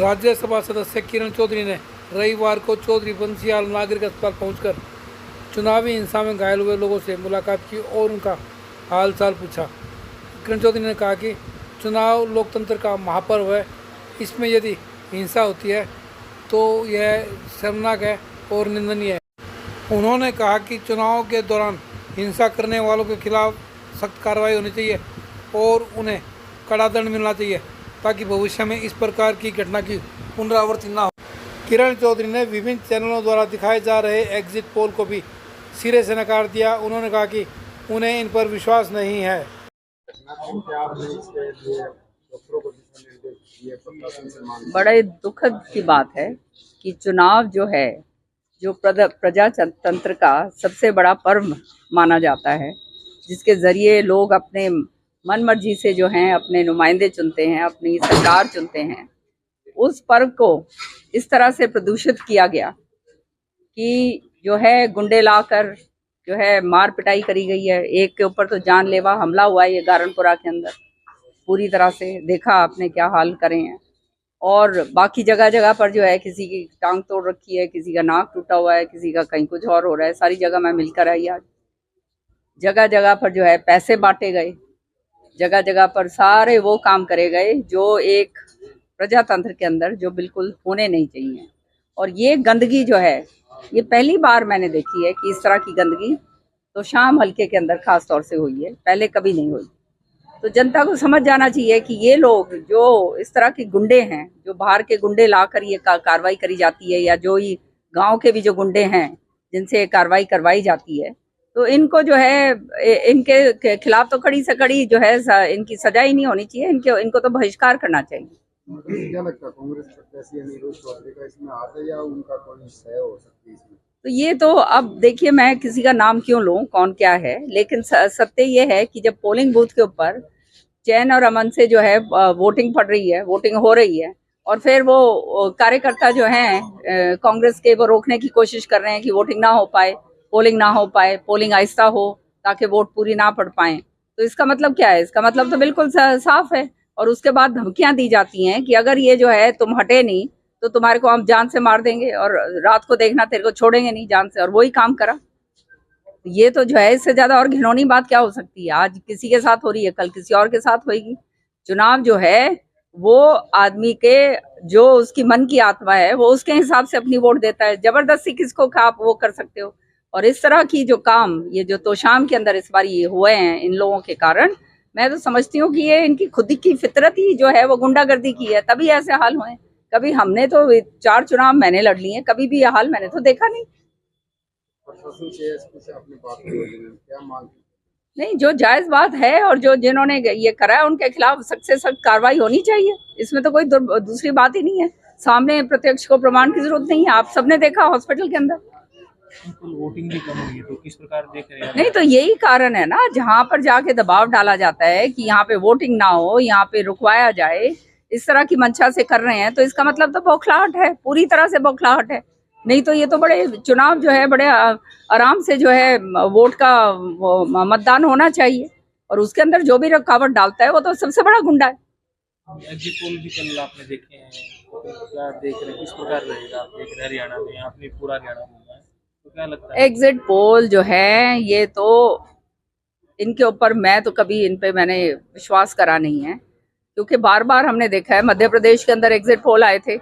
राज्यसभा सदस्य किरण चौधरी ने रविवार को चौधरी बंसीलाल नागरिक अस्पताल पहुंचकर चुनावी हिंसा में घायल हुए लोगों से मुलाकात की और उनका हाल चाल पूछा। किरण चौधरी ने कहा कि चुनाव लोकतंत्र का महापर्व है, इसमें यदि हिंसा होती है तो यह शर्मनाक है और निंदनीय है। उन्होंने कहा कि चुनाव के दौरान हिंसा करने वालों के खिलाफ सख्त कार्रवाई होनी चाहिए और उन्हें कड़ा दंड मिलना चाहिए ताकि भविष्य में इस प्रकार की घटना की पुनरावृत्ति न हो। किरण चौधरी ने विभिन्न चैनलों द्वारा दिखाए जा रहे एग्जिट पोल को भी सिरे से नकार दिया। उन्होंने कहा कि उन्हें इन पर विश्वास नहीं है। बड़े दुखद की बात है कि चुनाव जो है, जो प्रजातंत्र का सबसे बड़ा पर्व माना जाता है, जिसके जरिए लोग अपने मन मर्जी से जो हैं अपने नुमाइंदे चुनते हैं, अपनी सरकार चुनते हैं, उस पर्व को इस तरह से प्रदूषित किया गया कि जो है गुंडे लाकर जो है मार पिटाई करी गई है। एक के ऊपर तो जानलेवा हमला हुआ है, ये गारनपुरा के अंदर पूरी तरह से देखा आपने क्या हाल करे हैं। और बाकी जगह जगह पर जो है किसी की टांग तोड़ रखी है, किसी का नाक टूटा हुआ है, किसी का कहीं कुछ और हो रहा है। सारी जगह मैं मिलकर आई आज। जगह जगह पर जो है पैसे बांटे गए, जगह जगह पर सारे वो काम करे गए जो एक प्रजातंत्र के अंदर जो बिल्कुल होने नहीं चाहिए। और ये गंदगी जो है, ये पहली बार मैंने देखी है कि इस तरह की गंदगी तो शाम हल्के के अंदर खास तौर से हुई है, पहले कभी नहीं हुई। तो जनता को समझ जाना चाहिए कि ये लोग जो इस तरह के गुंडे हैं, जो बाहर के गुंडे लाकर ये कार्रवाई करी जाती है, या जो ही गांव के भी जो गुंडे हैं जिनसे कार्रवाई करवाई जाती है, तो इनको जो है इनके खिलाफ तो कड़ी से कड़ी जो है इनकी सजा ही नहीं होनी चाहिए। इनको तो बहिष्कार करना चाहिए। क्या लगता है कांग्रेस प्रत्याशी अनिरुद्ध चौधरी का इसमें हाथ है या उनका कोई सह हो सकती है इसमें? तो ये तो अब देखिए, मैं किसी का नाम क्यों लूं, कौन क्या है, लेकिन सत्य ये है कि जब पोलिंग बूथ के ऊपर चैन और अमन से जो है वोटिंग पड़ रही है, वोटिंग हो रही है, और फिर वो कार्यकर्ता जो हैं कांग्रेस के, वो रोकने की कोशिश कर रहे हैं कि वोटिंग ना हो पाए, पोलिंग ना हो पाए, पोलिंग आहिस्ता हो ताकि वोट पूरी ना पड़ पाए। तो इसका मतलब क्या है? इसका मतलब तो बिल्कुल साफ है। और उसके बाद धमकियां दी जाती हैं कि अगर ये जो है तुम हटे नहीं तो तुम्हारे को हम जान से मार देंगे और रात को देखना तेरे को छोड़ेंगे नहीं जान से। और वही काम करा। ये तो जो है इससे ज्यादा और घिनौनी बात क्या हो सकती है? आज किसी के साथ हो रही है, कल किसी और के साथ होगी। चुनाव जो है वो आदमी के जो उसकी मन की आत्मा है वो उसके हिसाब से अपनी वोट देता है। जबरदस्ती किसको आप वो कर सकते हो? और इस तरह की जो काम ये जो तोशाम के अंदर इस बार ये हुए हैं इन लोगों के कारण, मैं तो समझती हूँ कि ये इनकी खुद की फितरत ही जो है वो गुंडागर्दी की है, तभी ऐसे हाल हुए। कभी हमने तो 4 चुनाव मैंने लड़ लिए, कभी भी ये हाल मैंने तो देखा नहीं। क्या मांग? नहीं, जो जायज बात है और जो जिन्होंने ये करा है उनके खिलाफ सख्त से सख्त कार्रवाई होनी चाहिए। इसमें तो कोई दूसरी बात ही नहीं है। सामने प्रत्यक्ष को प्रमाण की जरूरत नहीं है, आप सबने देखा हॉस्पिटल के अंदर वोटिंग भी कम हुई है, तो किस प्रकार देख रहे हैं? नहीं, तो यही कारण है ना, जहां पर जाके दबाव डाला जाता है कि यहाँ पे वोटिंग ना हो, यहाँ पे रुकवाया जाए, इस तरह की मंशा से कर रहे हैं, तो इसका मतलब तो बौखलाहट है, पूरी तरह से बौखलाहट है। नहीं तो ये तो बड़े चुनाव जो है बड़े आराम से जो है वोट का मतदान होना चाहिए। और उसके अंदर जो भी रुकावट डालता है वो तो सबसे बड़ा गुंडा है। एग्जिट पोल भी कल आपने देखे हैं, तो क्या देख रहे हैं, किस प्रकार रहेगा? आप देख रहे हैं हरियाणा में, आपने पूरा हरियाणा घूमा है, तो क्या लगता है? एग्जिट पोल जो है ये तो इनके ऊपर मैं तो कभी इन पे मैंने विश्वास करा नहीं है, क्योंकि बार बार हमने देखा है मध्य प्रदेश के अंदर एग्जिट पोल आए थे,